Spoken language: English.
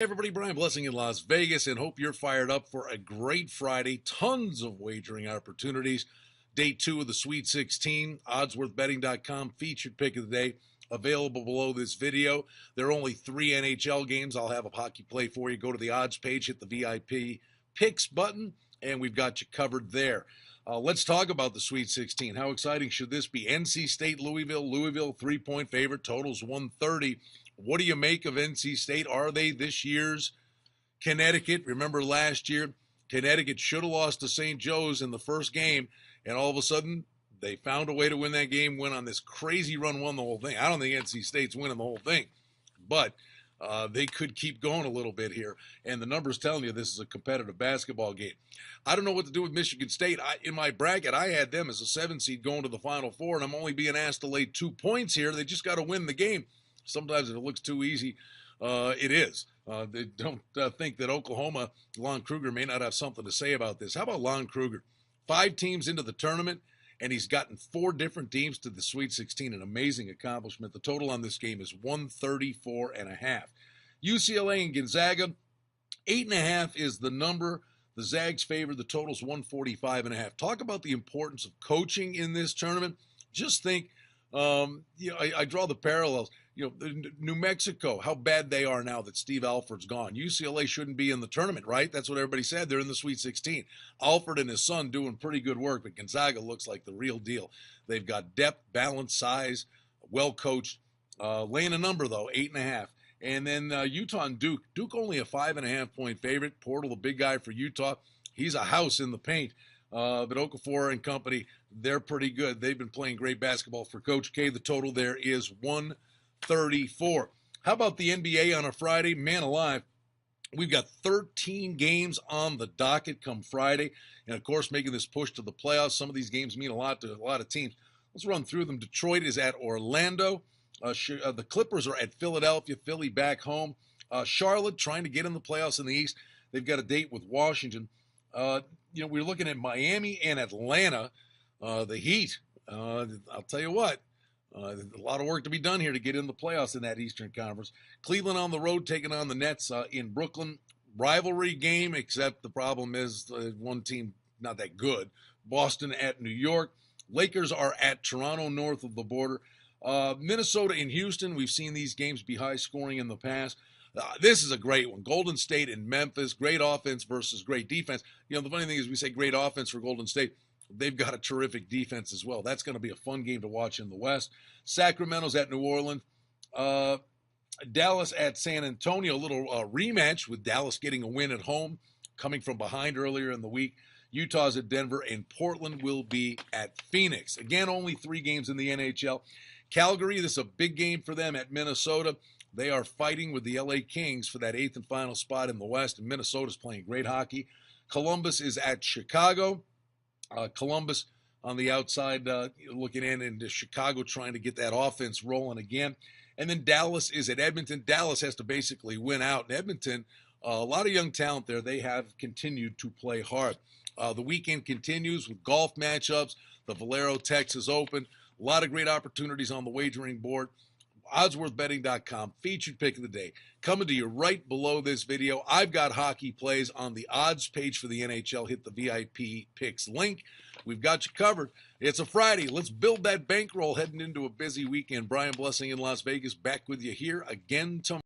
Hey everybody, Brian Blessing in Las Vegas, and hope you're fired up for a great Friday. Tons of wagering opportunities. Day 2 of the Sweet 16, oddsworthbetting.com featured pick of the day, available below this video. There are only 3 NHL games. I'll have a hockey play for you. Go to the odds page, hit the VIP picks button, and we've got you covered there. Let's talk about the Sweet 16. How exciting should this be? NC State, Louisville. Louisville, 3-point favorite. Totals 130. What do you make of NC State? Are they this year's Connecticut? Remember last year, Connecticut should have lost to St. Joe's in the first game, and all of a sudden, they found a way to win that game, went on this crazy run, won the whole thing. I don't think NC State's winning the whole thing, but they could keep going a little bit here, and the numbers telling you this is a competitive basketball game. I don't know what to do with Michigan State. In my bracket, I had them as a 7 seed going to the Final Four, and I'm only being asked to lay 2 points here. They just got to win the game. Sometimes if it looks too easy, it is. They don't think that Oklahoma, Lon Kruger, may not have something to say about this. How about Lon Kruger? 5 teams into the tournament, and he's gotten 4 different teams to the Sweet 16, an amazing accomplishment. The total on this game is 134.5. UCLA and Gonzaga, 8.5 is the number. The Zags favor. The total's 145.5. Talk about the importance of coaching in this tournament. Just think, I draw the parallels. New Mexico, how bad they are now that Steve Alford's gone. UCLA shouldn't be in the tournament, right? That's what everybody said. They're in the Sweet 16. Alford and his son doing pretty good work, but Gonzaga looks like the real deal. They've got depth, balance, size, well coached. Laying a number, though, 8.5. And then Utah and Duke. Duke only a 5.5-point favorite. Portal, the big guy for Utah. He's a house in the paint. But Okafor and company, they're pretty good. They've been playing great basketball for Coach K. The total there is 134. How about the NBA on a Friday? Man alive, we've got 13 games on the docket come Friday. And, of course, making this push to the playoffs. Some of these games mean a lot to a lot of teams. Let's run through them. Detroit is at Orlando. The Clippers are at Philadelphia. Philly back home. Charlotte trying to get in the playoffs in the East. They've got a date with Washington. We're looking at Miami and Atlanta. The Heat, I'll tell you what, a lot of work to be done here to get in the playoffs in that Eastern Conference. Cleveland on the road taking on the Nets in Brooklyn. Rivalry game, except the problem is one team not that good. Boston at New York. Lakers are at Toronto north of the border. Minnesota and Houston, we've seen these games be high scoring in the past. This is a great one. Golden State and Memphis, great offense versus great defense. The funny thing is we say great offense for Golden State. They've got a terrific defense as well. That's going to be a fun game to watch in the West. Sacramento's at New Orleans. Dallas at San Antonio, a little rematch with Dallas getting a win at home, coming from behind earlier in the week. Utah's at Denver, and Portland will be at Phoenix. Again, only 3 games in the NHL. Calgary, this is a big game for them at Minnesota. They are fighting with the LA Kings for that 8th and final spot in the West, and Minnesota's playing great hockey. Columbus is at Chicago. Columbus on the outside looking in, and Chicago trying to get that offense rolling again. And then Dallas is at Edmonton. Dallas has to basically win out. In Edmonton, a lot of young talent there. They have continued to play hard. The weekend continues with golf matchups, the Valero Texas Open. A lot of great opportunities on the wagering board. oddsworthbetting.com, featured pick of the day. Coming to you right below this video. I've got hockey plays on the odds page for the NHL. Hit the VIP picks link. We've got you covered. It's a Friday. Let's build that bankroll heading into a busy weekend. Brian Blessing in Las Vegas, back with you here again tomorrow.